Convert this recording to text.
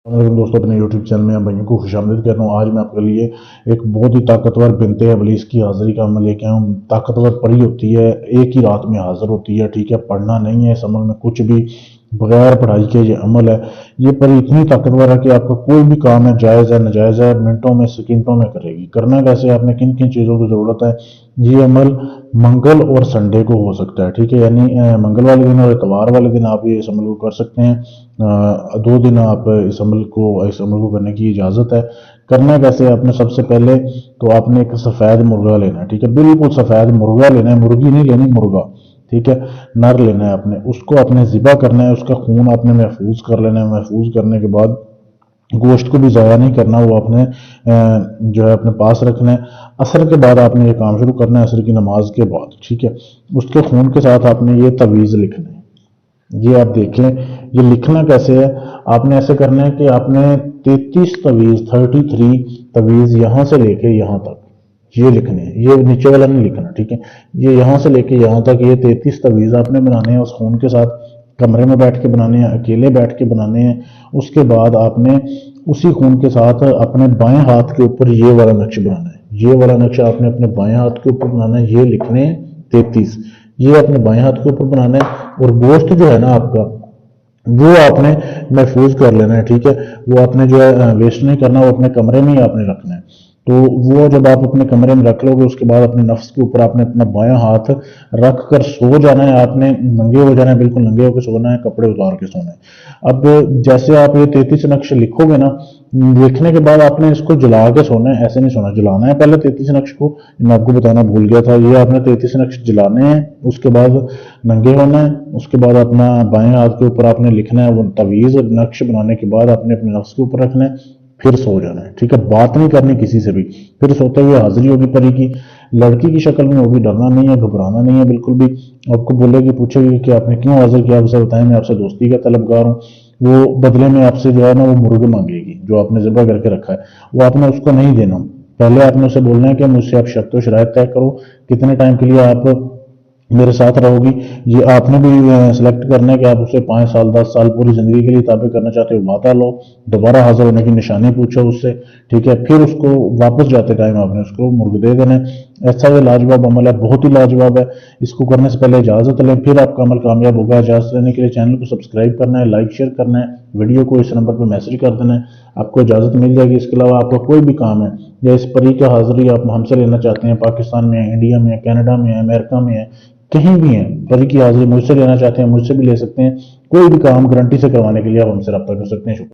दोस्तों, अपने YouTube channel में आप भाइयों को खुशामदीद कहता हूँ। आज मैं आपके लिए एक बहुत ही ताकतवर बिनते इब्लीस की हाज़िरी का अमल लेके आया हूँ। ताकतवर परी होती है, एक ही रात में हाजिर होती है। ठीक है, पढ़ना नहीं है इस अमल में कुछ भी, बगैर पढ़ाई के ये अमल है। ये परी इतनी ताकतवर है कि आपका कोई भी काम है, जायज़ है नाजायज़ है, मिनटों में सेकंडों में करेगी। करना कैसे, आपने किन किन चीज़ों की ज़रूरत है। ये अमल मंगल और संडे को हो सकता है। ठीक है, यानी मंगल वाले दिन और इतवार वाले दिन आप ये इस अमल को कर सकते हैं। 2 दिन आप इस अमल को करने की इजाज़त है। करना कैसे, आपने सबसे पहले तो आपने एक सफ़ेद मुर्गा लेना है। ठीक है, बिल्कुल सफ़ेद मुर्गा लेना है, मुर्गी नहीं लेनी, मुर्गा। ठीक है, नर लेना है आपने, उसको आपने ज़िबा करना है, उसका खून आपने महफूज कर लेना है। महफूज करने के बाद गोश्त को भी ज़ाया नहीं करना, वो आपने जो है अपने पास रखना है। असर के बाद आपने ये काम शुरू करना है, असर की नमाज के बाद। ठीक है, उसके खून के साथ आपने ये तवीज़ लिखना है। ये आप देखें, ये लिखना कैसे है। आपने ऐसे करना है कि आपने 33 तवीज़ 33 तवीज़ यहाँ से लेके यहाँ तक ये लिखने हैं। ये नीचे वाला नहीं लिखना। ठीक है, ये यहाँ से लेके यहाँ तक ये 33 तवीज़ आपने बनाने हैं उस खून के साथ। कमरे में बैठ के बनाने हैं, अकेले बैठ के बनाने हैं। उसके बाद आपने उसी खून के साथ अपने बाएं हाथ के ऊपर ये वाला नक्श बनाना है। ये वाला नक्श आपने अपने बाएं हाथ के ऊपर बनाना है। ये लिखने हैं 33, ये अपने बाएं हाथ के ऊपर बनाना है। और गोश्त जो है ना आपका, वो आपने महफूज कर लेना है। ठीक है, वो आपने जो है वेस्ट नहीं करना, वो अपने कमरे में ही आपने रखना है। तो वो जब आप अपने कमरे में रख लोगे, उसके बाद अपने नफ्स के ऊपर आपने अपना बायां हाथ रख कर सो जाना है। आपने नंगे हो जाना है, बिल्कुल नंगे होकर सोना है, कपड़े उतार के सोना है। अब जैसे आप ये 33 नक्श लिखोगे ना, लिखने के बाद आपने इसको जला के सोना है। ऐसे नहीं सोना, जलाना है पहले 33 नक्श को। मैं आपको बताना भूल गया था, ये आपने 33 नक्श जलाने हैं, उसके बाद नंगे होना है। उसके बाद अपना बाएं हाथ के ऊपर आपने लिखना है वो तवीज़। नक्श बनाने के बाद आपने अपने नफ्स के ऊपर रखना है, फिर सो जाना है। ठीक है, बात नहीं करनी किसी से भी। फिर सोते हुए हाजिरी होगी परी की, लड़की की शक्ल में होगी। डरना नहीं है, घबराना नहीं है बिल्कुल भी। आपको बोलेगी, पूछेगी कि आपने क्यों हाजिर किया, आपसे बताएं मैं आपसे दोस्ती का तलबगार हूँ। वो बदले में आपसे जो है ना वो मुर्गे मांगेगी जो आपने ज़िबा करके रखा है, वो आपने उसको नहीं देना। पहले आपने उसे बोलना है कि मुझसे आप शर्त व शराइत तय करो, कितने टाइम के लिए आप मेरे साथ रहोगी। ये आपने भी सिलेक्ट करना है कि आप उसे 5 साल 10 साल पूरी ज़िंदगी के लिए ताबे करना चाहते हो। वादा लो, दोबारा हाजिर होने की निशानी पूछो उससे। ठीक है, फिर उसको वापस जाते टाइम आपने उसको मुर्ग दे देना है। ऐसा ये लाजवाब अमल है, बहुत ही लाजवाब है। इसको करने से पहले इजाज़त लें, फिर आपका अमल कामयाब होगा। इजाज़त लेने के लिए चैनल को सब्सक्राइब करना है, लाइक शेयर करना है, वीडियो को इस नंबर पर मैसेज कर देना है, आपको इजाज़त मिल जाएगी। इसके अलावा आपका कोई भी काम है या इस परी का हाजिरी आप हमसे लेना चाहते हैं, पाकिस्तान में है, इंडिया में है, कनाडा में है, अमेरिका में है, कहीं भी हैं, परी की हाजिरी मुझसे लेना चाहते हैं, मुझसे भी ले सकते हैं। कोई भी काम गारंटी से करवाने के लिए आप हमसे रब्ता कर सकते हैं। शुक्रिया।